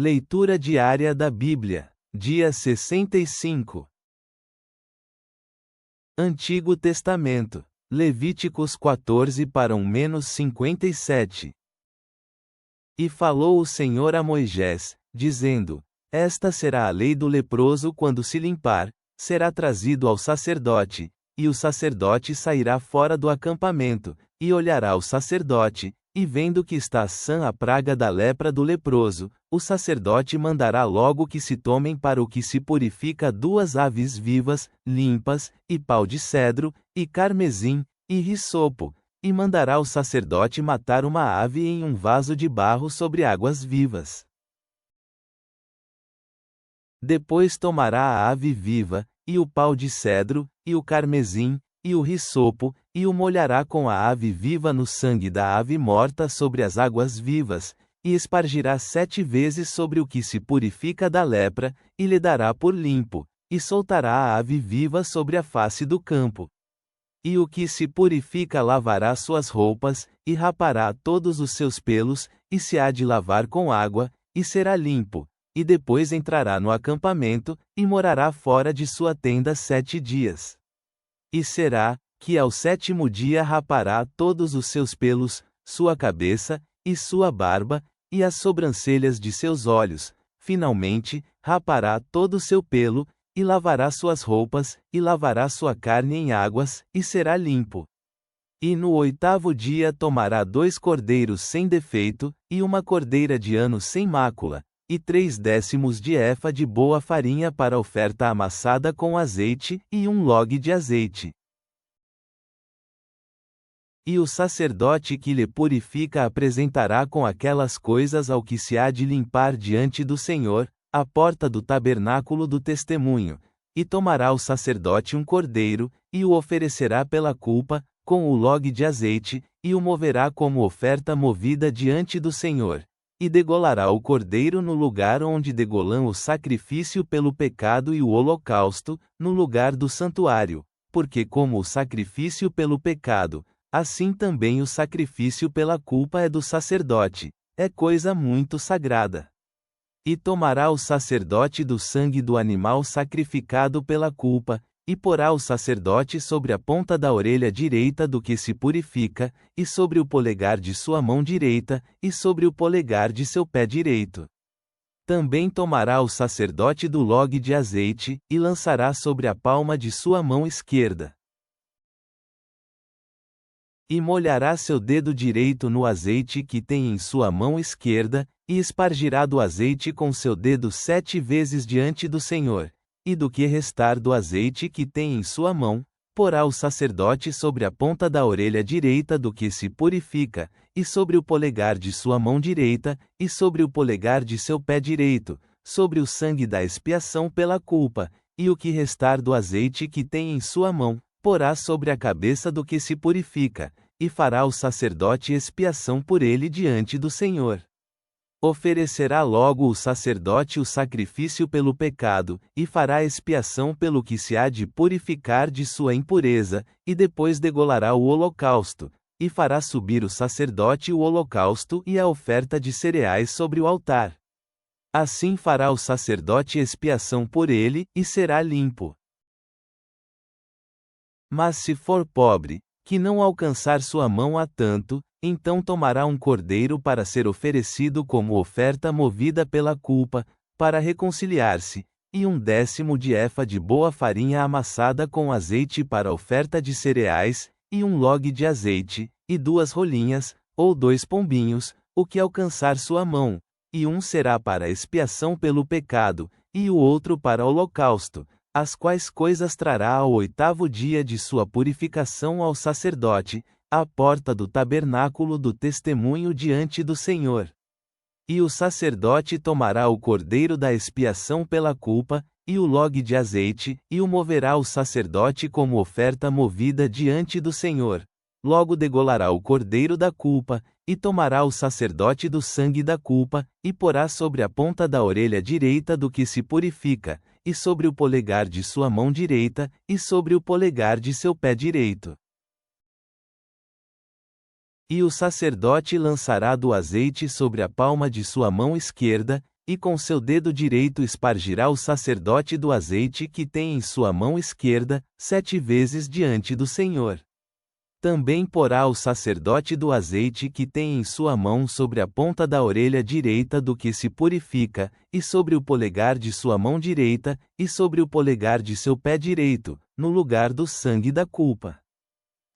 Leitura diária da Bíblia, dia 65. Antigo Testamento, Levíticos 14 para 1-57. E falou o Senhor a Moisés, dizendo: Esta será a lei do leproso quando se limpar, será trazido ao sacerdote, e o sacerdote sairá fora do acampamento, e olhará o sacerdote, e vendo que está sã a praga da lepra do leproso, o sacerdote mandará logo que se tomem para o que se purifica 2 aves vivas, limpas, e pau de cedro, e carmesim, e hisopo, e mandará o sacerdote matar uma ave em um vaso de barro sobre águas vivas. Depois tomará a ave viva, e o pau de cedro, e o carmesim, e o hisopo, e o molhará com a ave viva no sangue da ave morta sobre as águas vivas, e espargirá 7 vezes sobre o que se purifica da lepra, e lhe dará por limpo, e soltará a ave viva sobre a face do campo. E o que se purifica lavará suas roupas, e rapará todos os seus pelos, e se há de lavar com água, e será limpo, e depois entrará no acampamento, e morará fora de sua tenda 7 dias. E será, que ao 7º dia rapará todos os seus pelos, sua cabeça, e sua barba, e as sobrancelhas de seus olhos, finalmente, rapará todo o seu pelo, e lavará suas roupas, e lavará sua carne em águas, e será limpo. E no 8º dia tomará 2 cordeiros sem defeito, e uma cordeira de ano sem mácula, e 3/10 de efa de boa farinha para oferta amassada com azeite, e 1 log de azeite. E o sacerdote que lhe purifica apresentará com aquelas coisas ao que se há de limpar diante do Senhor, à porta do tabernáculo do testemunho, e tomará o sacerdote um cordeiro, e o oferecerá pela culpa, com o log de azeite, e o moverá como oferta movida diante do Senhor. E degolará o cordeiro no lugar onde degolão o sacrifício pelo pecado e o holocausto, no lugar do santuário, porque como o sacrifício pelo pecado, assim também o sacrifício pela culpa é do sacerdote, é coisa muito sagrada. E tomará o sacerdote do sangue do animal sacrificado pela culpa, e porá o sacerdote sobre a ponta da orelha direita do que se purifica, e sobre o polegar de sua mão direita, e sobre o polegar de seu pé direito. Também tomará o sacerdote do log de azeite, e lançará sobre a palma de sua mão esquerda. E molhará seu dedo direito no azeite que tem em sua mão esquerda, e espargirá do azeite com seu dedo 7 vezes diante do Senhor. E do que restar do azeite que tem em sua mão, porá o sacerdote sobre a ponta da orelha direita do que se purifica, e sobre o polegar de sua mão direita, e sobre o polegar de seu pé direito, sobre o sangue da expiação pela culpa, e o que restar do azeite que tem em sua mão, porá sobre a cabeça do que se purifica, e fará o sacerdote expiação por ele diante do Senhor. Oferecerá logo o sacerdote o sacrifício pelo pecado, e fará expiação pelo que se há de purificar de sua impureza, e depois degolará o holocausto, e fará subir o sacerdote o holocausto e a oferta de cereais sobre o altar. Assim fará o sacerdote expiação por ele, e será limpo. Mas se for pobre, que não alcançar sua mão a tanto, então tomará um cordeiro para ser oferecido como oferta movida pela culpa, para reconciliar-se, e 1/10 de efa de boa farinha amassada com azeite para oferta de cereais, e 1 log de azeite, e 2 rolinhas, ou 2 pombinhos, o que alcançar sua mão, e um será para expiação pelo pecado, e o outro para holocausto, as quais coisas trará ao 8º dia de sua purificação ao sacerdote, à porta do tabernáculo do testemunho diante do Senhor. E o sacerdote tomará o cordeiro da expiação pela culpa, e o log de azeite, e o moverá o sacerdote como oferta movida diante do Senhor. Logo degolará o cordeiro da culpa, e tomará o sacerdote do sangue da culpa, e porá sobre a ponta da orelha direita do que se purifica, e sobre o polegar de sua mão direita, e sobre o polegar de seu pé direito. E o sacerdote lançará do azeite sobre a palma de sua mão esquerda, e com seu dedo direito espargirá o sacerdote do azeite que tem em sua mão esquerda, 7 vezes diante do Senhor. Também porá o sacerdote do azeite que tem em sua mão sobre a ponta da orelha direita do que se purifica, e sobre o polegar de sua mão direita, e sobre o polegar de seu pé direito, no lugar do sangue da culpa.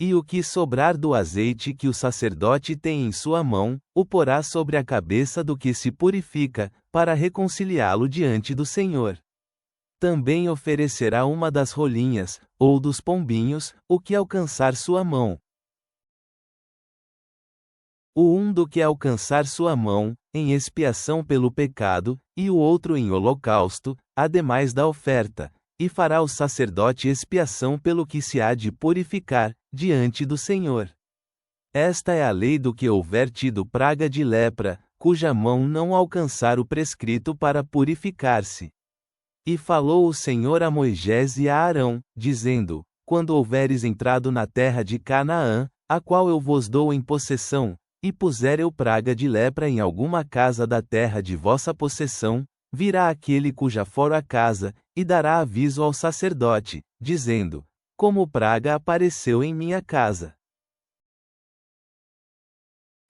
E o que sobrar do azeite que o sacerdote tem em sua mão, o porá sobre a cabeça do que se purifica, para reconciliá-lo diante do Senhor. Também oferecerá uma das rolinhas, ou dos pombinhos, o que alcançar sua mão. O do que alcançar sua mão, em expiação pelo pecado, e o outro em holocausto, ademais da oferta, e fará o sacerdote expiação pelo que se há de purificar, diante do Senhor. Esta é a lei do que houver tido praga de lepra, cuja mão não alcançar o prescrito para purificar-se. E falou o Senhor a Moisés e a Arão, dizendo: Quando houveres entrado na terra de Canaã, a qual eu vos dou em possessão, e puser eu praga de lepra em alguma casa da terra de vossa possessão, virá aquele cuja for a casa, e dará aviso ao sacerdote, dizendo: Como praga apareceu em minha casa.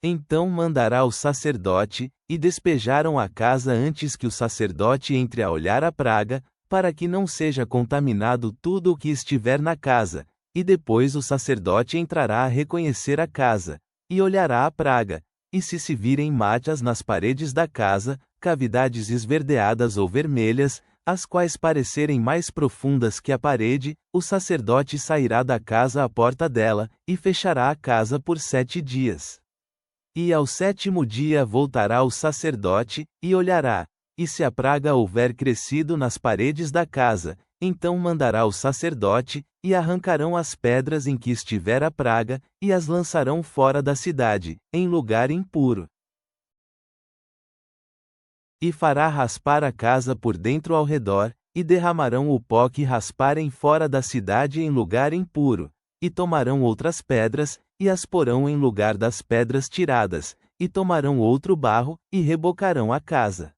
Então mandará o sacerdote, e despejaram a casa antes que o sacerdote entre a olhar a praga, para que não seja contaminado tudo o que estiver na casa, e depois o sacerdote entrará a reconhecer a casa, e olhará a praga, e se virem manchas nas paredes da casa, cavidades esverdeadas ou vermelhas, as quais parecerem mais profundas que a parede, o sacerdote sairá da casa à porta dela, e fechará a casa por 7 dias. E ao 7º dia voltará o sacerdote, e olhará, e se a praga houver crescido nas paredes da casa, então mandará o sacerdote, e arrancarão as pedras em que estiver a praga, e as lançarão fora da cidade, em lugar impuro. E fará raspar a casa por dentro ao redor, e derramarão o pó que rasparem fora da cidade em lugar impuro, e tomarão outras pedras, e as porão em lugar das pedras tiradas, e tomarão outro barro, e rebocarão a casa.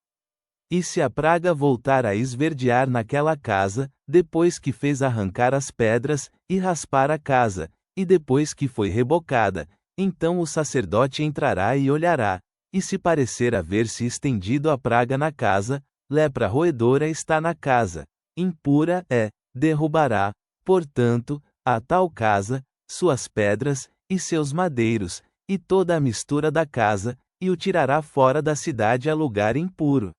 E se a praga voltar a esverdear naquela casa, depois que fez arrancar as pedras, e raspar a casa, e depois que foi rebocada, então o sacerdote entrará e olhará, e se parecer haver-se estendido a praga na casa, lepra roedora está na casa, impura é, derrubará, portanto, a tal casa, suas pedras, e seus madeiros, e toda a mistura da casa, e o tirará fora da cidade a lugar impuro.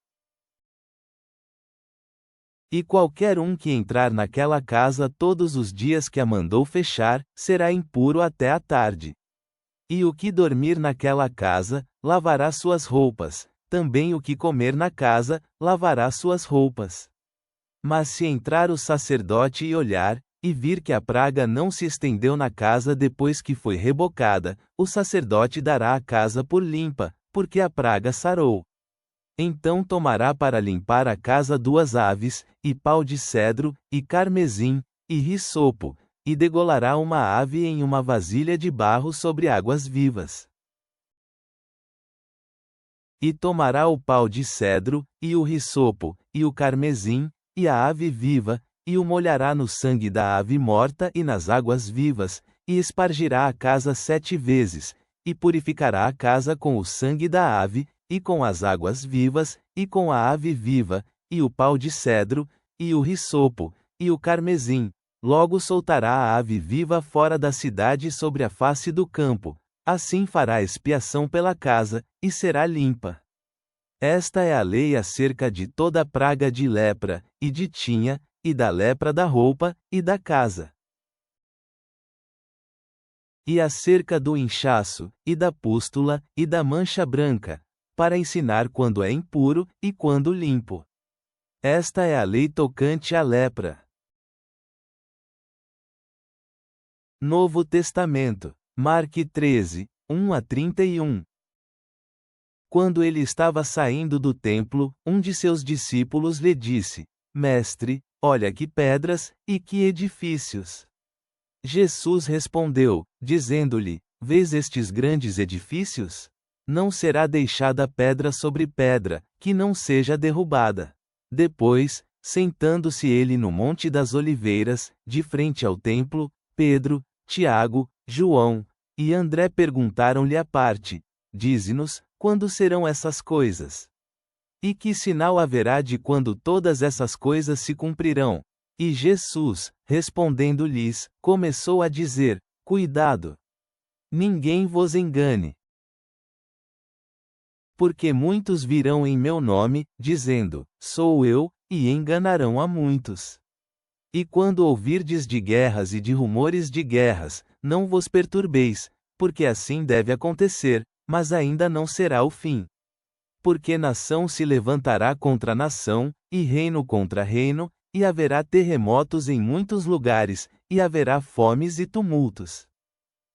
E qualquer um que entrar naquela casa todos os dias que a mandou fechar, será impuro até a tarde. E o que dormir naquela casa, lavará suas roupas, também o que comer na casa, lavará suas roupas. Mas se entrar o sacerdote e olhar, e vir que a praga não se estendeu na casa depois que foi rebocada, o sacerdote dará a casa por limpa, porque a praga sarou. Então tomará para limpar a casa 2 aves, e pau de cedro, e carmesim, e hisopo, e degolará uma ave em uma vasilha de barro sobre águas vivas. E tomará o pau de cedro, e o hisopo, e o carmesim, e a ave viva, e o molhará no sangue da ave morta e nas águas vivas, e espargirá a casa 7 vezes, e purificará a casa com o sangue da ave, e com as águas vivas, e com a ave viva, e o pau de cedro, e o hisopo, e o carmesim. Logo soltará a ave viva fora da cidade sobre a face do campo. Assim fará expiação pela casa, e será limpa. Esta é a lei acerca de toda praga de lepra, e de tinha, e da lepra da roupa, e da casa. E acerca do inchaço, e da pústula, e da mancha branca, para ensinar quando é impuro, e quando limpo. Esta é a lei tocante à lepra. Novo Testamento, Marque 13, 1-31. Quando ele estava saindo do templo, um de seus discípulos lhe disse: Mestre, olha que pedras, e que edifícios. Jesus respondeu, dizendo-lhe: Vês estes grandes edifícios? não será deixada pedra sobre pedra, que não seja derrubada. Depois, sentando-se ele no Monte das Oliveiras, de frente ao templo, Pedro, Tiago, João e André perguntaram-lhe à parte: Dize-nos, quando serão essas coisas? E que sinal haverá de quando todas essas coisas se cumprirão? E Jesus, respondendo-lhes, começou a dizer: Cuidado! Ninguém vos engane. Porque muitos virão em meu nome, dizendo: Sou eu, e enganarão a muitos. E quando ouvirdes de guerras e de rumores de guerras, não vos perturbeis, porque assim deve acontecer, mas ainda não será o fim. Porque nação se levantará contra nação, e reino contra reino, e haverá terremotos em muitos lugares, e haverá fomes e tumultos.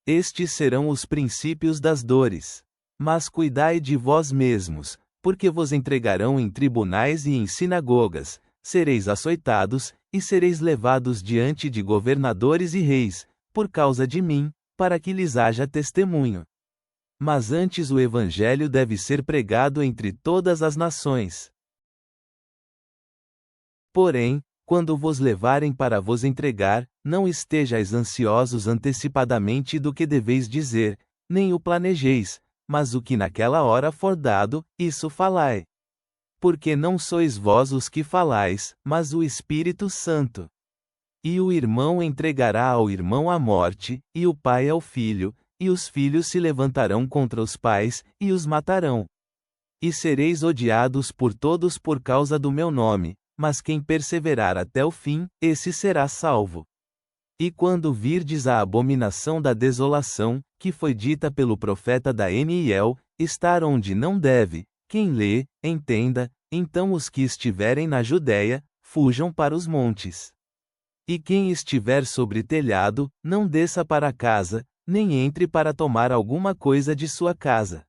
Estes serão os princípios das dores. Mas cuidai de vós mesmos, porque vos entregarão em tribunais e em sinagogas, sereis açoitados, e sereis levados diante de governadores e reis, por causa de mim, para que lhes haja testemunho. Mas antes o evangelho deve ser pregado entre todas as nações. Porém, quando vos levarem para vos entregar, não estejais ansiosos antecipadamente do que deveis dizer, nem o planejeis, mas o que naquela hora for dado, isso falai. Porque não sois vós os que falais, mas o Espírito Santo. E o irmão entregará ao irmão a morte, e o pai ao filho, e os filhos se levantarão contra os pais, e os matarão. E sereis odiados por todos por causa do meu nome, mas quem perseverar até o fim, esse será salvo. E quando virdes a abominação da desolação, que foi dita pelo profeta Daniel, estar onde não deve, quem lê, entenda, então os que estiverem na Judéia, fujam para os montes. E quem estiver sobre telhado, não desça para casa, nem entre para tomar alguma coisa de sua casa.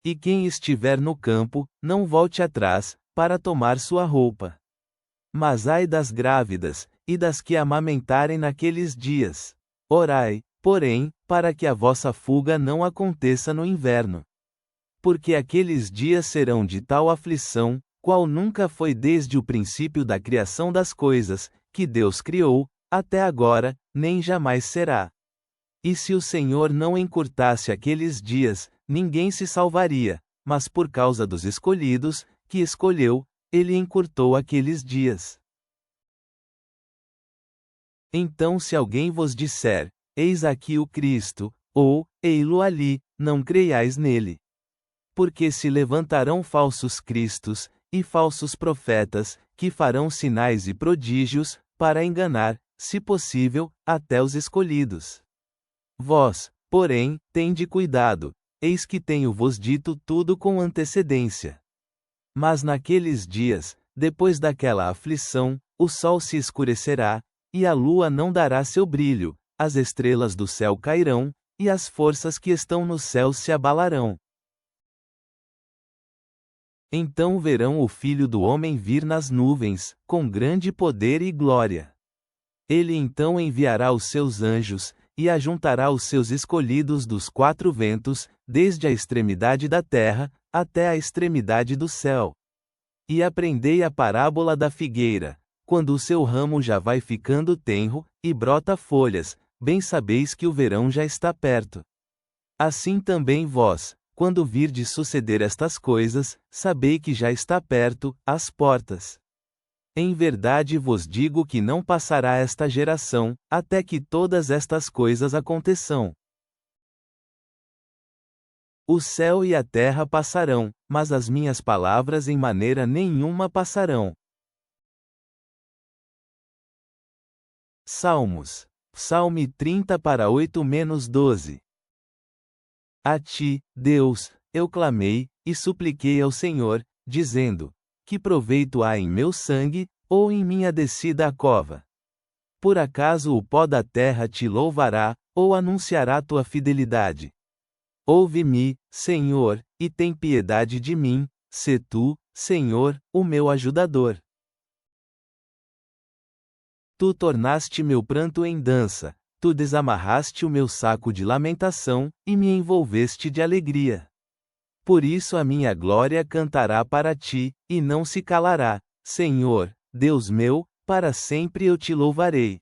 E quem estiver no campo, não volte atrás, para tomar sua roupa. Mas ai das grávidas, e das que amamentarem naqueles dias. Orai, porém, para que a vossa fuga não aconteça no inverno. Porque aqueles dias serão de tal aflição, qual nunca foi desde o princípio da criação das coisas, que Deus criou, até agora, nem jamais será. E se o Senhor não encurtasse aqueles dias, ninguém se salvaria, mas por causa dos escolhidos, que escolheu, ele encurtou aqueles dias. Então se alguém vos disser, eis aqui o Cristo, ou, ei-lo ali, não creiais nele. Porque se levantarão falsos cristos, e falsos profetas, que farão sinais e prodígios, para enganar, se possível, até os escolhidos. Vós, porém, tende cuidado, eis que tenho-vos dito tudo com antecedência. Mas naqueles dias, depois daquela aflição, o sol se escurecerá, e a lua não dará seu brilho, as estrelas do céu cairão, e as forças que estão no céu se abalarão. Então verão o Filho do Homem vir nas nuvens, com grande poder e glória. Ele então enviará os seus anjos, e ajuntará os seus escolhidos dos quatro ventos, desde a extremidade da terra, até a extremidade do céu. E aprendei a parábola da figueira. Quando o seu ramo já vai ficando tenro, e brota folhas, bem sabeis que o verão já está perto. Assim também vós, quando virdes suceder estas coisas, sabei que já está perto, às portas. Em verdade vos digo que não passará esta geração, até que todas estas coisas aconteçam. O céu e a terra passarão, mas as minhas palavras em maneira nenhuma passarão. Salmos. Psalme 30 para 8-12. A ti, Deus, eu clamei, e supliquei ao Senhor, dizendo: que proveito há em meu sangue, ou em minha descida à cova? Por acaso o pó da terra te louvará, ou anunciará tua fidelidade? Ouve-me, Senhor, e tem piedade de mim, sê tu, Senhor, o meu ajudador. Tu tornaste meu pranto em dança, Tu desamarraste o meu saco de lamentação, e me envolveste de alegria. Por isso a minha glória cantará para ti, e não se calará. Senhor, Deus meu, para sempre eu te louvarei.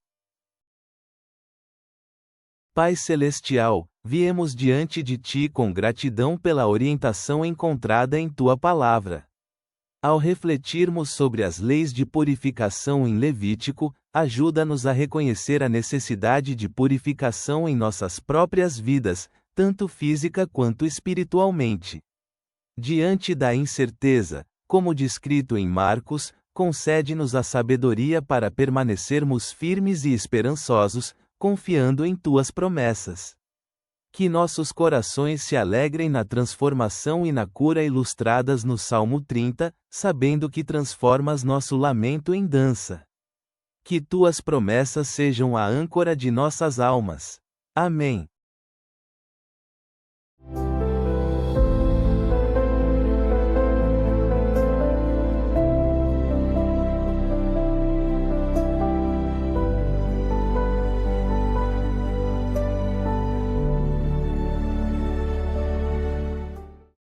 Pai Celestial, viemos diante de ti com gratidão pela orientação encontrada em tua palavra. Ao refletirmos sobre as leis de purificação em Levítico, ajuda-nos a reconhecer a necessidade de purificação em nossas próprias vidas, tanto física quanto espiritualmente. Diante da incerteza, como descrito em Marcos, concede-nos a sabedoria para permanecermos firmes e esperançosos, confiando em tuas promessas. Que nossos corações se alegrem na transformação e na cura ilustradas no Salmo 30, sabendo que transformas nosso lamento em dança. Que tuas promessas sejam a âncora de nossas almas. Amém.